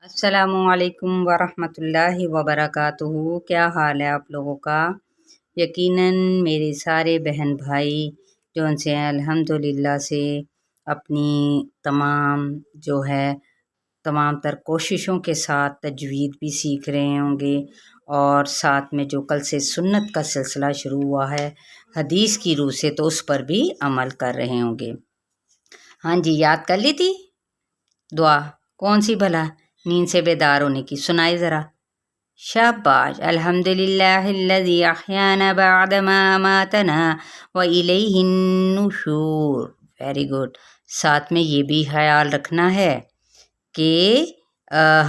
السلام علیکم ورحمۃ اللہ وبرکاتہ۔ کیا حال ہے آپ لوگوں کا؟ یقیناً میرے سارے بہن بھائی جو ان سے الحمدللہ سے اپنی تمام تر کوششوں کے ساتھ تجوید بھی سیکھ رہے ہوں گے، اور ساتھ میں جو کل سے سنت کا سلسلہ شروع ہوا ہے حدیث کی روح سے، تو اس پر بھی عمل کر رہے ہوں گے۔ ہاں جی، یاد کر لی تھی دعا؟ کون سی بھلا؟ نیند سے بیدار ہونے کی، سنائی ذرا۔ شاباش، الحمدللہ الذی احیانا بعد ما اماتنا والیہ النشور۔ Very good. ساتھ میں یہ بھی خیال رکھنا ہے کہ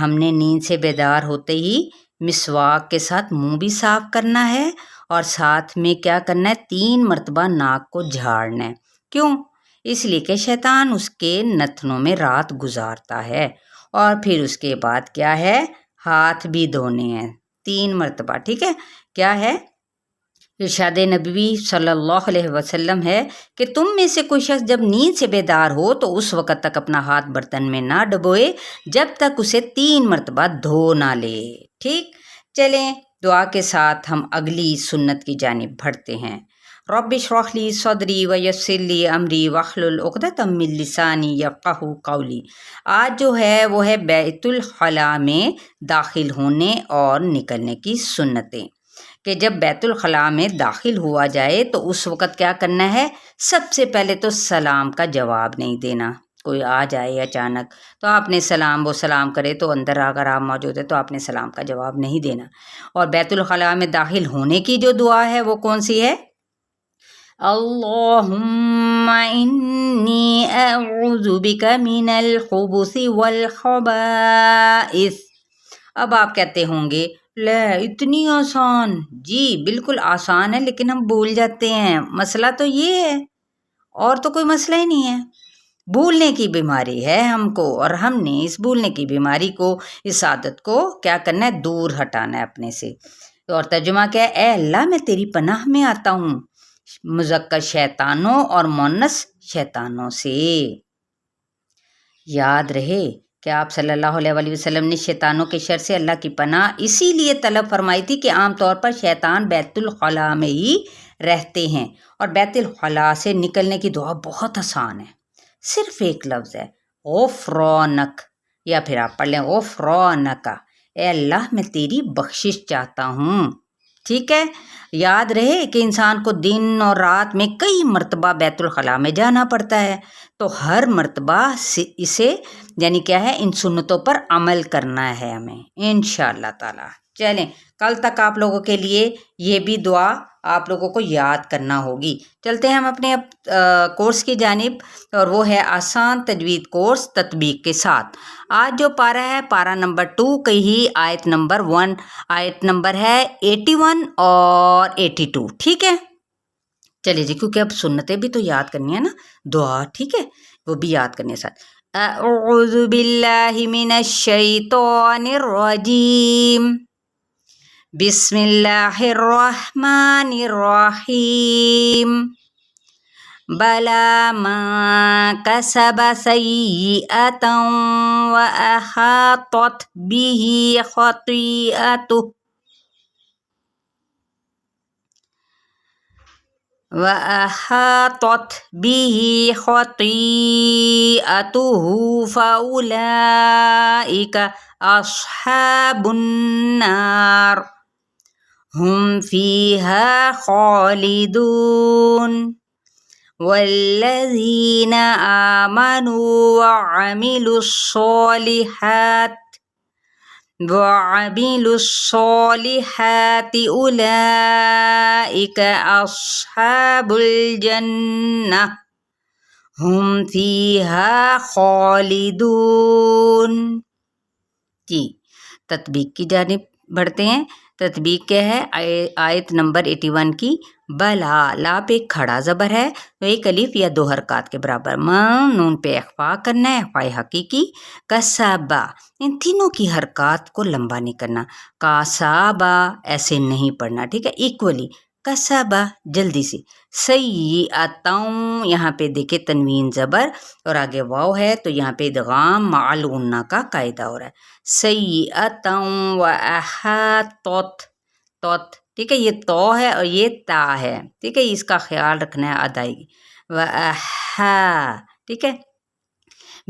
ہم نے نیند سے بیدار ہوتے ہی مسواک کے ساتھ منہ بھی صاف کرنا ہے، اور ساتھ میں کیا کرنا ہے، 3 مرتبہ ناک کو جھاڑنا ہے۔ کیوں؟ اس لیے کہ شیطان اس کے نتنوں میں رات گزارتا ہے، اور پھر اس کے بعد کیا ہے، ہاتھ بھی دھونے ہیں 3 مرتبہ۔ ٹھیک ہے؟ کیا ہے؟ ارشاد نبوی صلی اللہ علیہ وسلم ہے کہ تم میں سے کوئی شخص جب نیند سے بیدار ہو تو اس وقت تک اپنا ہاتھ برتن میں نہ ڈبوئے جب تک اسے 3 مرتبہ دھو نہ لے۔ ٹھیک؟ چلیں دعا کے ساتھ ہم اگلی سنت کی جانب بڑھتے ہیں۔ رب اشرح لی صدری ویسر لی امری واحلل عقدۃ من لسانی یفقہوا قولی۔ آج جو ہے وہ ہے بیت الخلاء میں داخل ہونے اور نکلنے کی سنتیں، کہ جب بیت الخلاء میں داخل ہوا جائے تو اس وقت کیا کرنا ہے؟ سب سے پہلے تو سلام کا جواب نہیں دینا۔ کوئی آ جائے اچانک تو آپ نے وہ سلام کرے تو اندر اگر آپ موجود ہے تو آپ نے سلام کا جواب نہیں دینا۔ اور بیت الخلاء میں داخل ہونے کی جو دعا ہے وہ کون سی ہے؟ اللہم انی اعوذ بک من الخبث والخبائث۔ اب آپ کہتے ہوں گے لے اتنی آسان؟ جی بالکل آسان ہے، لیکن ہم بھول جاتے ہیں۔ مسئلہ تو یہ ہے، اور تو کوئی مسئلہ ہی نہیں ہے۔ بھولنے کی بیماری ہے ہم کو، اور ہم نے اس بھولنے کی بیماری کو، اس عادت کو کیا کرنا ہے؟ دور ہٹانا ہے اپنے سے۔ اور ترجمہ کیا ہے؟ اے اللہ میں تیری پناہ میں آتا ہوں مذکر شیطانوں اور مونث شیطانوں سے۔ یاد رہے کہ آپ صلی اللہ علیہ وآلہ وسلم نے شیطانوں کے شر سے اللہ کی پناہ اسی لیے طلب فرمائی تھی کہ عام طور پر شیطان بیت الخلاء میں ہی رہتے ہیں، اور بیت الخلاء سے نکلنے کی دعا بہت آسان ہے، صرف ایک لفظ ہے، غفرانک، یا پھر آپ پڑھ لیں غفرانک، اے اللہ میں تیری بخشش چاہتا ہوں۔ ٹھیک ہے؟ یاد رہے کہ انسان کو دن اور رات میں کئی مرتبہ بیت الخلاء میں جانا پڑتا ہے، تو ہر مرتبہ اسے یعنی کیا ہے، ان سنتوں پر عمل کرنا ہے ہمیں انشاءاللہ تعالی۔ چلیں کل تک آپ لوگوں کے لیے یہ بھی دعا آپ لوگوں کو یاد کرنا ہوگی۔ چلتے ہیں ہم اپنے کورس کی جانب، اور وہ ہے آسان تجوید کورس تطبیق کے ساتھ۔ آج جو پارہ ہے، پارہ نمبر 2 کی ہی آیت نمبر 1، آیت نمبر ہے 81 اور 82۔ ٹھیک ہے؟ چلیے جی، کیونکہ اب سنتیں بھی تو یاد کرنی ہے نا، دعا، ٹھیک ہے، وہ بھی یاد کرنے ساتھ۔ اعوذ باللہ من الشیطان الرجیم، بسم اللہ الرحمن الرحیم، بلا من کسب سیئۃ واحاطت به خطیئتہ فأولئک اصحاب النار ہم فیہا خالدون۔ والذین آمنوا وعملوا الصالحات اولئک اصحاب الجنہ ہم فیہا خالدون۔ جی تطبیق کی جانب بڑھتے ہیں۔ تطبیق کیا ہے؟ آیت نمبر 81 کی بلا، لا پہ کھڑا زبر ہے تو ایک الف یا 2 حرکات کے برابر، نون پہ اخفا کرنا ہے، اخفاء حقیقی، کسبا، ان تینوں کی حرکات کو لمبا نہیں کرنا، کاسابا ایسے نہیں پڑھنا، ٹھیک ہے، ایکولی، कसबा जल्दी से, सय्यतन यहाँ पे देखे तनवीन ज़बर और आगे वाव है तो यहाँ पे इदगाम माल गुन्ना का कायदा हो रहा है। सय्यतन व अहातत, तौत, ठीक है, ये तो है और ये ता है, ठीक है, इसका ख्याल रखना है अदायगी। व अहा, ठीक है,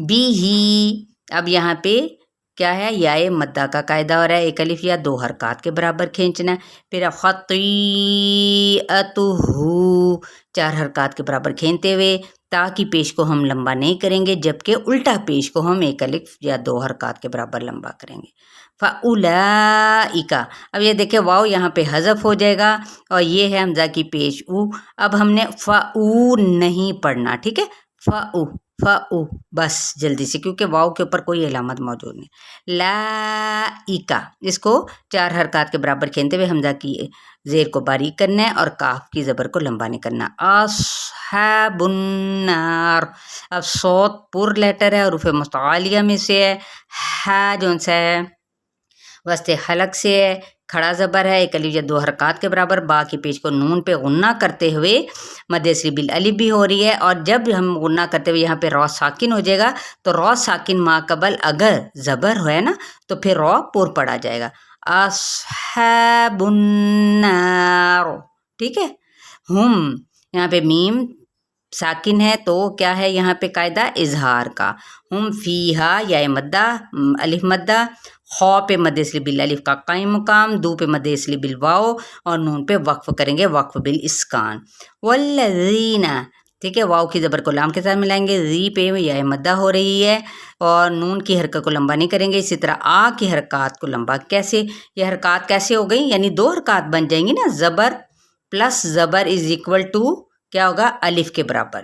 बी ही, अब यहाँ पे क्या है, याए मद्दा का कायदा हो रहा है, एक अलिफ या दो हरकत के बराबर खींचना है। फिर खतीअतुहु, चार हरकत के बराबर खींचते हुए ता की पेश को हम लंबा नहीं करेंगे, जबकि उल्टा पेश को हम एक अलिफ या दो हरकत के बराबर लंबा करेंगे। फ़उलाइका, अब ये देखें वाव यहाँ पे हज़फ हो जाएगा और ये है हमज़ा की पेश ऊ। अब हमने फ़ऊ नहीं पढ़ना, ठीक है, फ़ऊ फ़ऊ बस जल्दी से, क्योंकि वाव के ऊपर कोई अलामत मौजूद नहीं। लाइका, इसको चार हरकत के बराबर खेलते हुए हमज़ा की ज़ेर को बारीक करना है और काफ की ज़बर को लंबा नहीं करना। अस्हाबुन्नार, अब सौत पुर लेटर है और उफ़े मुतालिया में से है जो सा है वस्ते हलक से है, खड़ा ज़बर है, एक अलिफ या दो हरकत के बराबर, बा की पेश को नून पे गुन्ना करते हुए मद्देसरी बिल अलिफ भी हो रही है और जब हम गुन्ना करते हुए यहाँ पे रौ साकिन हो जाएगा तो रौ साकिन मा कबल अगर ज़बर है ना तो फिर रौ पुर पड़ा जाएगा। अस्हाबुन्नार, ठीक है, हम यहाँ पे मीम साकिन है तो क्या है यहाँ पे कायदा इजहार का। हम फीहा या मद्दा अलिफ मद्दा, खौ पे मद इसलिए बिल अलिफ का कायम मुकाम, दू पे मद इसलिए बिल वाओ और नून पे वक्फ करेंगे वक्फ बिल इस्कान। वल्लज़ीना, ठीक है, वाव की ज़बर को लाम के साथ मिलाएंगे, री पे या मद्दा हो रही है और नून की हरकत को लंबा नहीं करेंगे। इसी तरह आ की हरकत को लंबा कैसे, ये हरकत कैसे हो गई, यानी दो हरकत बन जाएंगी ना, ज़बर प्लस ज़बर इज इक्वल टू क्या होगा, अलिफ के बराबर,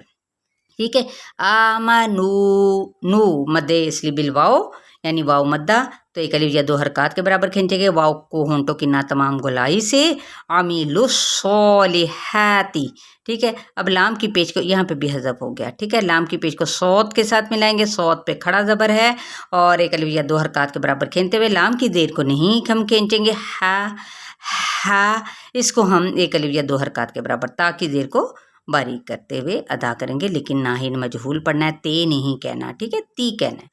ठीक है। आमनू, नू मद्दे इसलिए बिल वाओ यानी वाव मद्दा तो एक अलिफ या दो हरकत के बराबर खींचेंगे, वाव को होंठों की ना तमाम गोलाई से, आमिलुस्सोलिहाती, ठीक है। अब लाम की पेश को यहाँ पे भी हज़फ हो गया, ठीक है, लाम की पेश को सौत के साथ मिलाएंगे, सौत पे खड़ा ज़बर है और एक अलिफ या दो हरकत के बराबर खींचते हुए लाम की देर को नहीं हम खींचेंगे, हा, इसको हम एक अलिफ या दो हरकत के बराबर ता की देर को बारीक करते हुए अदा करेंगे, लेकिन नाहिन मजहूल पढ़ना है, ते नहीं कहना, ठीक है, ती कहना है।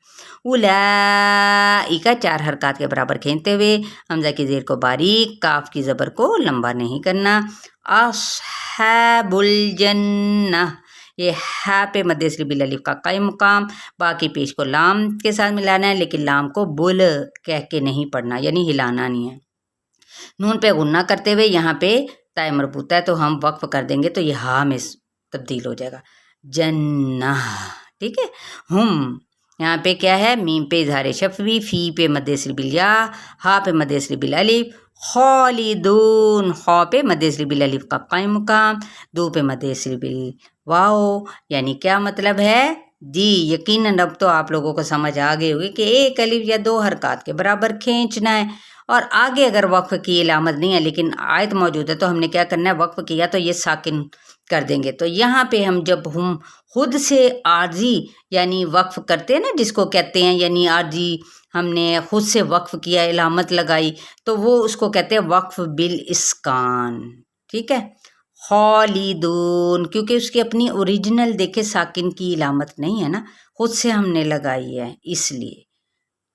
उलाइका चार हरकत के बराबर खींचते हुए हमजा की ज़ेर को बारीक, काफ की ज़बर को लंबा नहीं करना। अस्हाबुल जन्नह, ये हा पे मद्दे इसलिए बिल अलिफ का कायम मुकाम, बाकी पेश को लाम के साथ मिलाना है, लेकिन लाम को बुल कह के नहीं पढ़ना, यानी हिलाना नहीं है। नून पे गुन्ना करते हुए यहाँ पे ताय मरबूता है तो हम वक्फ कर देंगे तो ये हा में तब्दील हो जाएगा, जन्नह, ठीक है। हम यहाँ पे क्या है, मीम पे इज़हार शफ़वी, फ़ी पे मद्दे इसलिए बिल या, हा पे मद्दे इसलिए बिल अलिफ, खालिदून, खौ पे मद्दे इसलिए बिल अलिफ का कायम मुकाम, दो पे मद्दे इसलिए बिल वाओ, यानी क्या मतलब है जी, यकीनन अब तो आप लोगों को समझ आ गई होगी कि एक अलिफ या दो हरकत के बराबर खींचना है और आगे अगर वक्फ की इलामत नहीं है लेकिन आयत मौजूद है तो हमने क्या करना है, वक्फ किया तो ये साकिन कर देंगे। तो यहाँ पे हम जब हम खुद से आर्जी यानी वक्फ करते हैं ना, जिसको कहते हैं यानी आर्जी हमने खुद से वक्फ किया, इलामत लगाई, तो वो उसको कहते हैं वक्फ बिल इस्कान, ठीक है। खालिदून, क्योंकि उसकी अपनी ओरिजिनल देखे साकिन की इलामत नहीं है ना, खुद से हमने लगाई है इसलिए,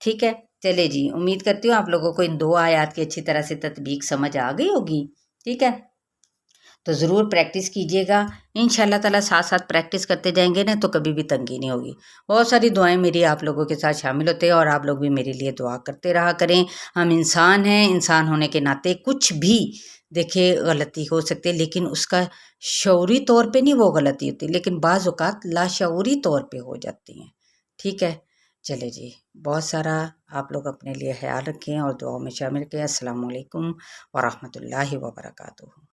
ठीक है। चले जी, उम्मीद करती हूँ आप लोगों को इन दो आयात की अच्छी तरह से तत्बीक समझ आ गई होगी, ठीक है। तो ज़रूर प्रैक्टिस कीजिएगा, इंशाल्लाह ताला साथ साथ प्रैक्टिस करते जाएंगे ना तो कभी भी तंगी नहीं होगी। बहुत सारी दुआएं मेरी आप लोगों के साथ शामिल होते हैं और आप लोग भी मेरे लिए दुआ करते रहा करें। हम इंसान हैं, इंसान होने के नाते कुछ भी देखिए गलती हो सकती है, लेकिन उसका शऊरी तौर पे नहीं वो गलती होती, लेकिन बाज़ औक़ात लाशऊरी तौर पे हो जाती हैं, ठीक है। चले जी, बहुत सारा आप लोग अपने लिए ख्याल रखें और दुआओं में शामिल करें। अस्सलामु अलैकुम व रहमतुल्लाहि व बरकातुहू।